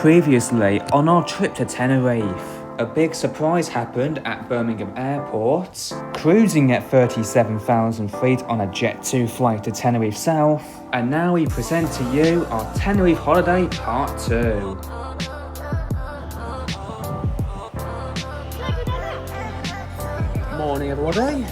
Previously, on our trip to Tenerife, a big surprise happened at Birmingham Airport. Cruising at 37,000 feet on a Jet 2 flight to Tenerife South. And now we present to you our Tenerife holiday part 2. Morning everybody.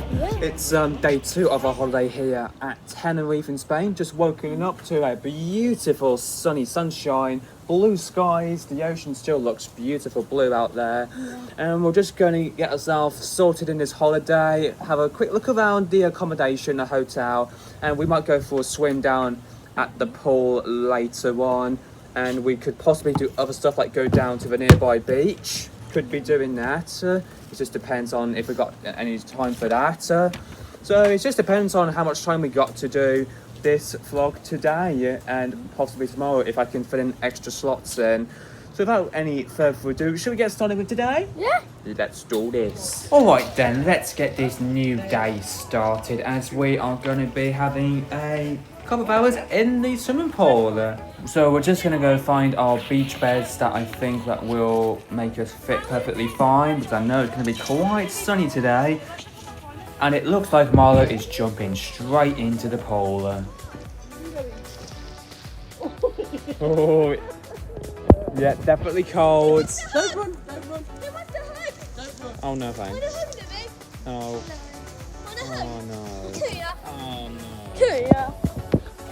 It's day 2 of our holiday here at Tenerife in Spain. Just woken up to a beautiful sunny sunshine, blue skies, the ocean still looks beautiful blue out there. And we're just going to get ourselves sorted in this holiday, have a quick look around the accommodation, the hotel, and we might go for a swim down at the pool later on. And we could possibly do other stuff like go down to the nearby beach. Could be doing that. It just depends on if we got any time for that. So it just depends on how much time we got to do this vlog today and possibly tomorrow if I can fit in extra slots in. So without any further ado, should we get started with today? Yeah. Let's do this. Alright then, let's get this new day started as we are going to be having a couple of hours in the swimming pool. So we're just going to go find our beach beds that I think that will make us fit perfectly fine, because I know it's going to be quite sunny today. And it looks like Marlo is jumping straight into the pool. Oh, yeah, definitely cold. Don't run, don't run. You want to hug? Don't run. Oh no, thanks. Want to hug, Libby? Oh. Want to hug? Oh no. Come here. Oh no. Come here.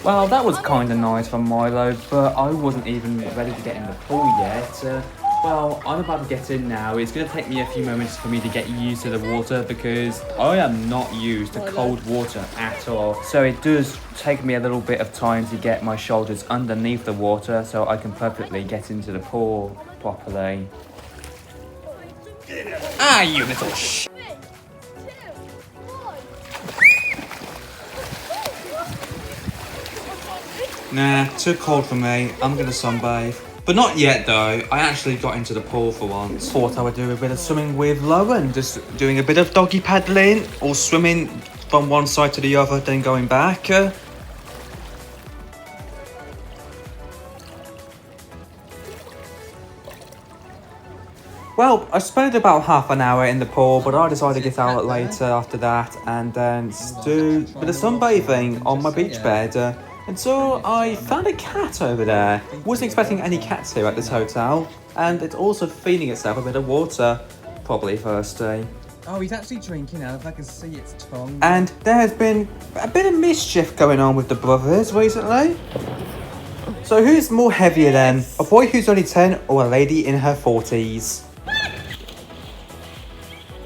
Well, that was kind of nice from Milo, but I wasn't even ready to get in the pool yet. Well, I'm about to get in now. It's going to take me a few moments for me to get used to the water because I am not used to cold water at all. So it does take me a little bit of time to get my shoulders underneath the water so I can perfectly get into the pool properly. Ah, you little sh... 3, 2, 1. Nah, too cold for me. I'm going to sunbathe. But not yet though, I actually got into the pool for once. Thought I would do a bit of swimming with Lauren, just doing a bit of doggy paddling or swimming from one side to the other, then going back. Well, I spent about half an hour in the pool, but I decided to get out later after that and then do a bit of sunbathing on my beach bed. And so I found a cat over there. Wasn't expecting any cats here at this hotel. And it's also feeding itself a bit of water. Probably thirsty. Oh, he's actually drinking now, if I can see its tongue. And there has been a bit of mischief going on with the brothers recently. So who's more heavier then? A boy who's only 10 or a lady in her 40s?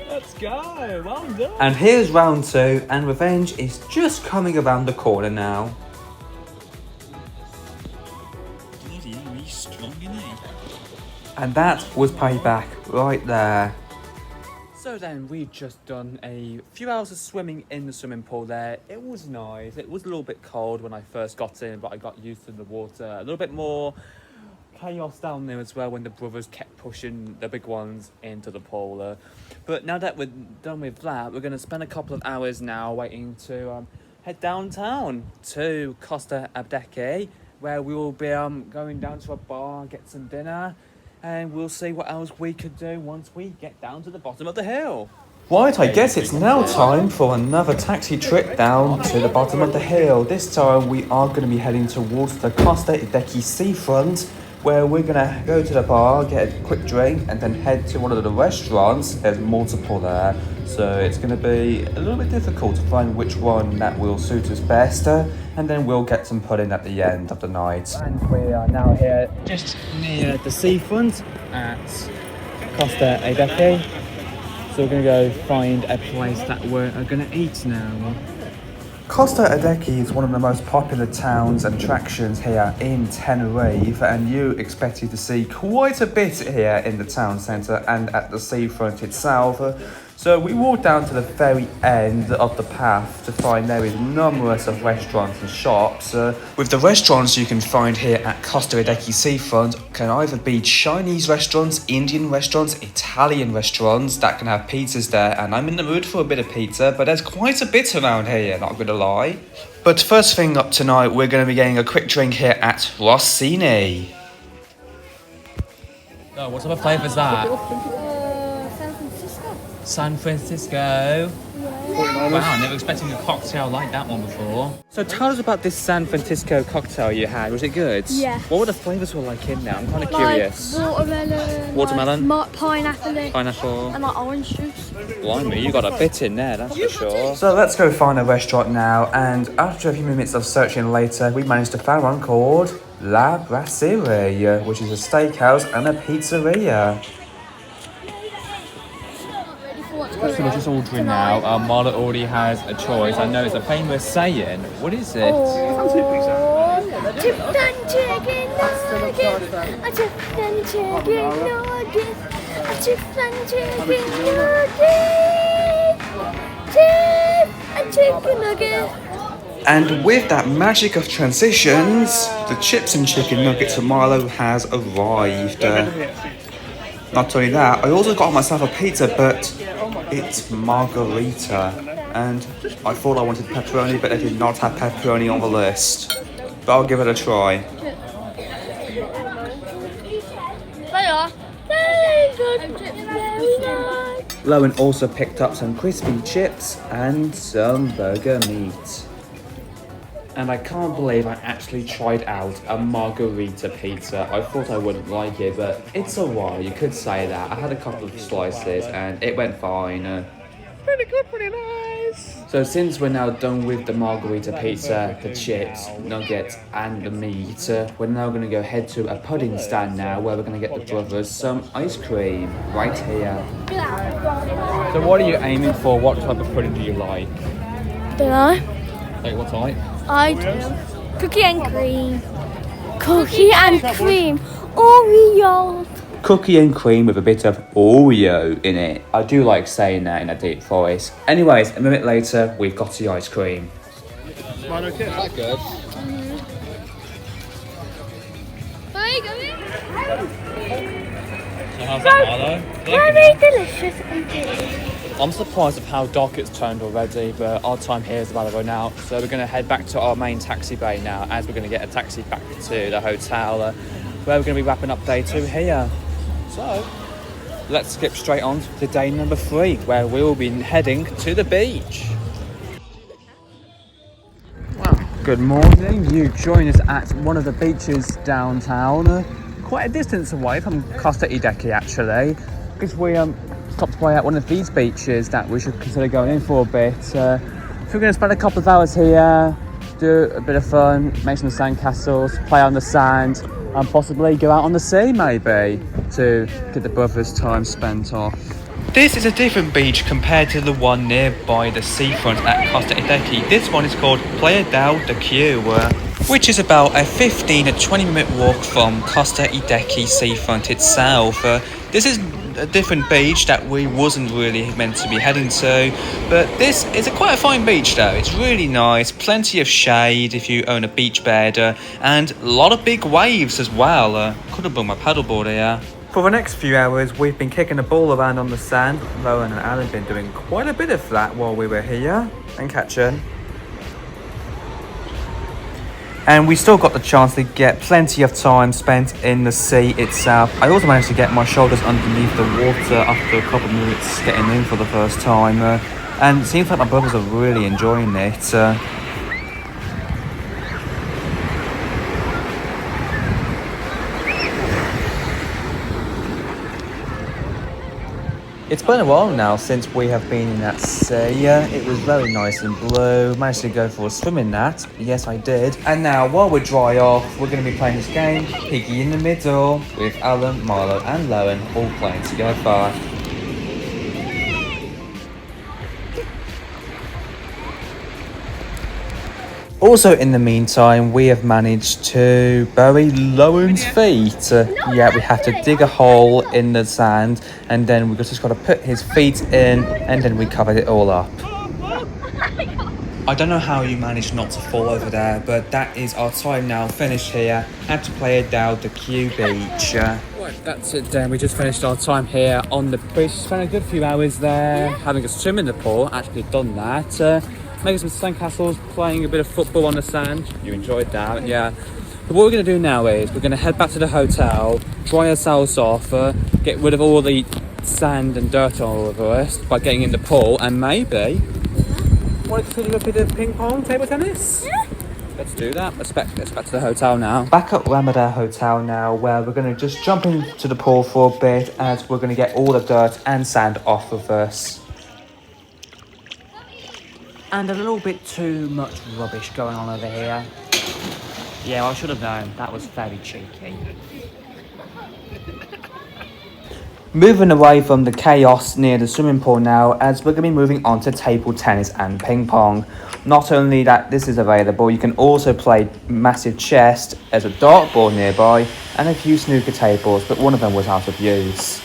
Let's go, well done. And here's round 2, and revenge is just coming around the corner now. He's strong, isn't he? And that was payback right there. So then we've just done a few hours of swimming in the swimming pool there. It was nice. It was a little bit cold when I first got in, but I got used to the water. A little bit more chaos down there as well when the brothers kept pushing the big ones into the pool. But now that we're done with that, we're going to spend a couple of hours now waiting to head downtown to Costa Abdeque, where we will be going down to a bar, get some dinner, and we'll see what else we could do once we get down to the bottom of the hill. Right, I guess it's now time for another taxi trip down to the bottom of the hill. This time we are going to be heading towards the Costa Abdeque seafront, where we're going to go to the bar, get a quick drink, and then head to one of the restaurants. There's multiple there, so it's going to be a little bit difficult to find which one that will suit us best, and then we'll get some pudding at the end of the night. And we are now here just near the seafront at Costa Abdeque, so we're going to go find a place that we're going to eat now. Costa Abdeque is one of the most popular towns and attractions here in Tenerife, and you expected to see quite a bit here in the town centre and at the seafront itself. So we walked down to the very end of the path to find there is numerous of restaurants and shops. With the restaurants you can find here at Costa Abdeque seafront can either be Chinese restaurants, Indian restaurants, Italian restaurants that can have pizzas there, and I'm in the mood for a bit of pizza, but there's quite a bit around here, not gonna lie. But first thing up tonight, we're going to be getting a quick drink here at Rossini. Oh, what type of flavour is that? San Francisco. San Francisco. Wow, never expecting a cocktail like that one before. So tell us about this San Francisco cocktail you had. Was it good? Yeah. What were the flavours were like in there? I'm kind of Like curious. watermelon. Watermelon? Like pineapple. Pineapple. And like orange juice. Blimey, you got a bit in there, that's for sure. So let's go find a restaurant now, and after a few minutes of searching later, we managed to find one called La Brasserie, which is a steakhouse and a pizzeria. So we're just ordering now. Marla already has a choice. I know it's a famous saying. What is it? Chicken nugget. A chicken nugget. A chicken nugget. A chicken nugget. And with that magic of transitions, the chips and chicken nuggets for Milo has arrived. Not only that, I also got myself a pizza, but it's margarita. And I thought I wanted pepperoni, but I did not have pepperoni on the list. But I'll give it a try. They are very good. Very nice. Lowen also picked up some crispy chips and some burger meat. And I can't believe I actually tried out a margarita pizza. I thought I wouldn't like it, but it's alright, you could say that. I had a couple of slices and it went fine. Pretty good, pretty nice. So since we're now done with the margarita pizza, the chips, nuggets and the meat, we're now going to go head to a pudding stand now where we're going to get the brothers some ice cream right here. So what are you aiming for? What type of pudding do you like? Don't know. Like what type? I do. Cookie and cream. Cookie and cream. Oreo. Cookie and cream with a bit of Oreo in it. I do like saying that in a deep voice. Anyways, a minute later, we've got the ice cream. Mine okay? Is that good? Where are you going? So how's that, Marlo? Very delicious indeed. I'm surprised of how dark it's turned already, but our time here is about to run out. So we're going to head back to our main taxi bay now, as we're going to get a taxi back to the hotel, where we're going to be wrapping up day 2 here. So let's skip straight on to day number 3, where we'll be heading to the beach. Wow. Good morning. You join us at one of the beaches downtown, quite a distance away from Costa Ideki actually, because we stopped by at one of these beaches that we should consider going in for a bit. So we're going to spend a couple of hours here, do a bit of fun, make some sandcastles, play on the sand, and possibly go out on the sea maybe to get the brothers' time spent off. This is a different beach compared to the one nearby the seafront at Costa Ideki. This one is called Playa del Q, which is about a 15 to 20 minute walk from Costa Ideki seafront itself. This is a different beach that we wasn't really meant to be heading to, but this is quite a fine beach though. It's really nice, plenty of shade if you own a beach bed, and a lot of big waves as well. Could have brought my paddleboard here. For the next few hours we've been kicking a ball around on the sand. Rowan and Alan have been doing quite a bit of that while we were here and catching. And we still got the chance to get plenty of time spent in the sea itself. I also managed to get my shoulders underneath the water after a couple of minutes getting in for the first time. And it seems like my brothers are really enjoying it. It's been a while now since we have been in that sea. It was very nice and blue. Managed to go for a swim in that. Yes, I did. And now, while we're dry off, we're going to be playing this game, Piggy in the Middle, with Alan, Marlo and Lowen all playing together. Also, in the meantime, we have managed to bury Lowen's feet. Yeah, we have to dig a hole in the sand, and then we've just got to put his feet in, and then we covered it all up. I don't know how you managed not to fall over there, but that is our time now finished here at Playa del Q beach. Right, that's it then. We just finished our time here on the beach. Spent a good few hours there, having a swim in the pool. Actually done that. Making some sandcastles, playing a bit of football on the sand. You enjoyed that, yeah. But what we're going to do now is we're going to head back to the hotel, dry ourselves off, get rid of all the sand and dirt all over us by getting in the pool, and maybe want to consider a bit of ping pong, table tennis? Yeah. Let's do that. Let's back to the hotel now. Back at Ramada Hotel now, where we're going to just jump into the pool for a bit as we're going to get all the dirt and sand off of us. And a little bit too much rubbish going on over here. Yeah, I should have known. That was very cheeky. Moving away from the chaos near the swimming pool now, as we're going to be moving on to table tennis and ping pong. Not only that this is available, you can also play massive chess. There's a dartboard nearby and a few snooker tables, but one of them was out of use.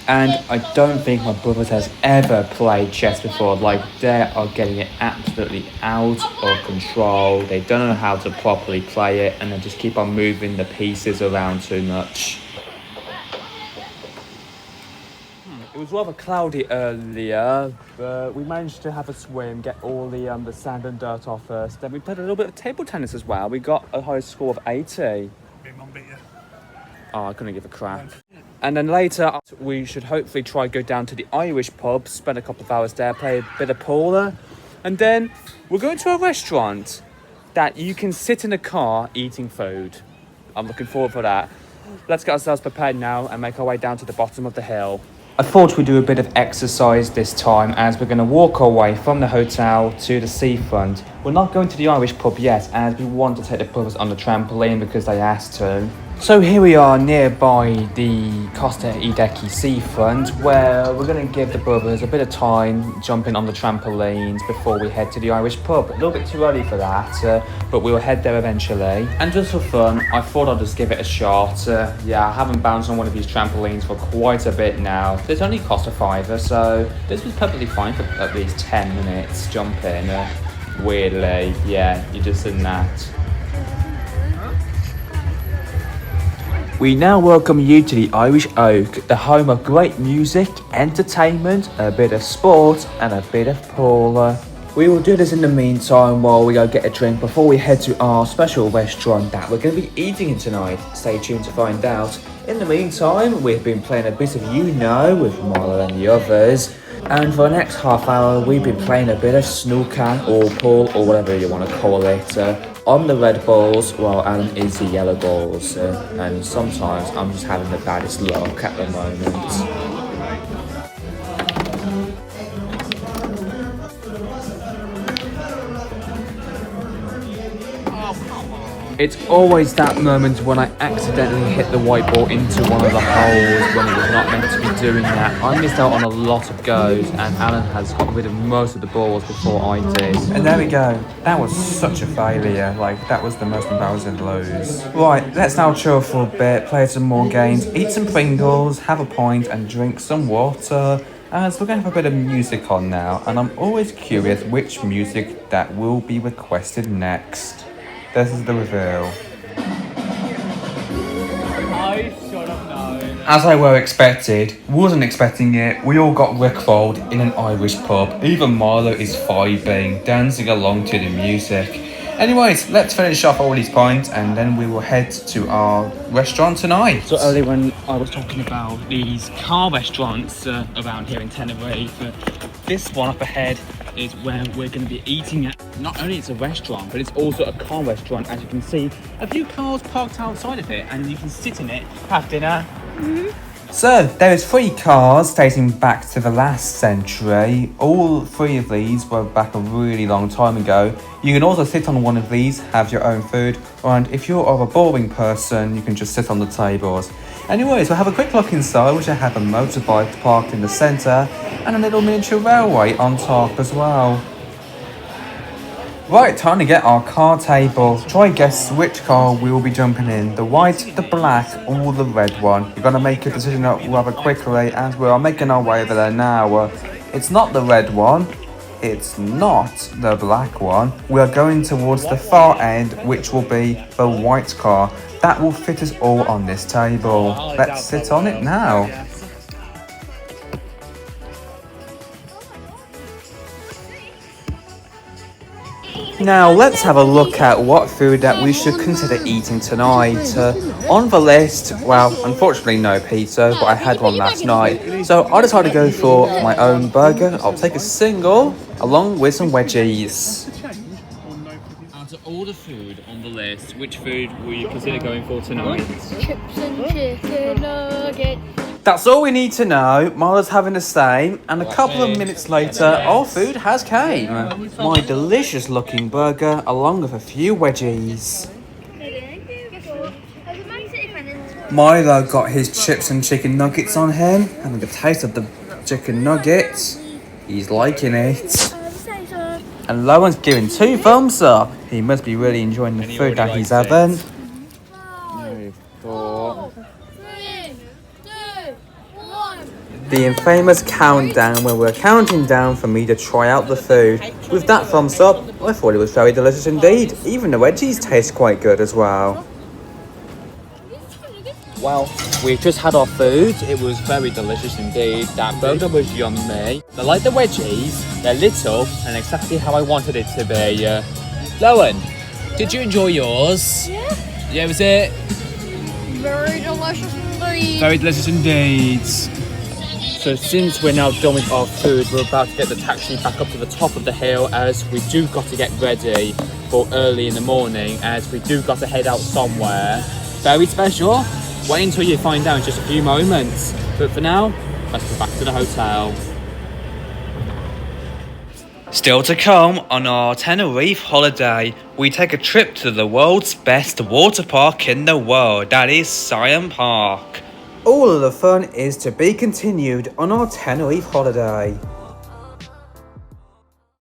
And I don't think my brothers has ever played chess before. Like, they are getting it absolutely out of control. They don't know how to properly play it, and they just keep on moving the pieces around too much. It was rather cloudy earlier, but we managed to have a swim, get all the sand and dirt off first. Then we played a little bit of table tennis as well. We got a high score of 80. Oh, I couldn't give a crap. And then later, we should hopefully try go down to the Irish pub, spend a couple of hours there, play a bit of pool, and then we're going to a restaurant that you can sit in a car eating food. I'm looking forward for that. Let's get ourselves prepared now and make our way down to the bottom of the hill. I thought we'd do a bit of exercise this time as we're going to walk our way from the hotel to the seafront. We're not going to the Irish pub yet as we want to take the brothers on the trampoline because they asked to. So here we are nearby the Costa Ideki seafront, where we're going to give the brothers a bit of time jumping on the trampolines before we head to the Irish pub. A little bit too early for that, but we'll head there eventually. And just for fun, I thought I'd just give it a shot. Yeah, I haven't bounced on one of these trampolines for quite a bit now. This only cost a £5, so this was perfectly fine for at least 10 minutes jumping. Weirdly, yeah, you're just in that. We now welcome you to the Irish Oak, the home of great music, entertainment, a bit of sport and a bit of pool. We will do this in the meantime while we go get a drink before we head to our special restaurant that we're going to be eating in tonight. Stay tuned to find out. In the meantime, we've been playing a bit of You-Know with Milo and the others. And for the next half hour, we've been playing a bit of snooker or pool or whatever you want to call it. On the red balls while Alan is the yellow balls, and sometimes I'm just having the baddest luck at the moment. It's always that moment when I accidentally hit the white ball into one of the holes when it was not meant to be doing that. I missed out on a lot of goes and Alan has got rid of most of the balls before I did. And there we go. That was such a failure. Like, that was the most embarrassing lose. Right, let's now chill for a bit, play some more games, eat some Pringles, have a pint and drink some water. As we're going to have a bit of music on now, and I'm always curious which music that will be requested next. This is the reveal. I should have known. As I were expected, wasn't expecting it, we all got rickrolled in an Irish pub. Even Milo is vibing, dancing along to the music. Anyways, let's finish off all these points and then we will head to our restaurant tonight. So earlier when I was talking about these car restaurants around here in Tenerife, this one up ahead is where we're going to be eating at. Not only it's a restaurant, but it's also a car restaurant. As you can see, a few cars parked outside of it and you can sit in it, have dinner. So, there is 3 cars dating back to the last century. All 3 of these were back a really long time ago. You can also sit on one of these, have your own food, and if you're a boring person, you can just sit on the tables. Anyways, we'll have a quick look inside, which I have a motorbike parked in the centre, and a little miniature railway on top as well. Right, time to get our car table. Try and guess which car we will be jumping in. The white, the black, or the red one. You're going to make a decision rather quickly as we are making our way over there now. It's not the red one. It's not the black one. We are going towards the far end, which will be the white car. That will fit us all on this table. Let's sit on it now. Now let's have a look at what food that we should consider eating tonight. On the list, well, unfortunately no pizza, but I had one last night. So I decided to go for my own burger. I'll take a single along with some wedgies. Out of all the food on the list, which food will you consider going for tonight? Chips and chicken nuggets. That's all we need to know. Marla's having the same, and a couple of minutes later, our food has came. My delicious looking burger along with a few wedgies. Milo got his chips and chicken nuggets on him, having a taste of the chicken nuggets. He's liking it. And Lowen's giving 2 thumbs up. He must be really enjoying the food that he's having. 4. 3, 2, 1. The infamous countdown where we're counting down for me to try out the food. With that thumbs up, I thought it was very delicious indeed. Even the wedgies taste quite good as well. Well, we've just had our food. It was very delicious indeed. That burger was yummy. I like the wedgies. They're little and exactly how I wanted it to be. Lowen, did you enjoy yours? Yeah. Yeah, was it? Very delicious indeed. Very delicious indeed. So since we're now done with our food, we're about to get the taxi back up to the top of the hill as we do got to get ready for early in the morning as we do got to head out somewhere very special. Wait until you find out in just a few moments. But for now, let's go back to the hotel. Still to come on our Tenerife holiday, we take a trip to the world's best water park in the world, that is Siam Park. All of the fun is to be continued on our Tenerife holiday.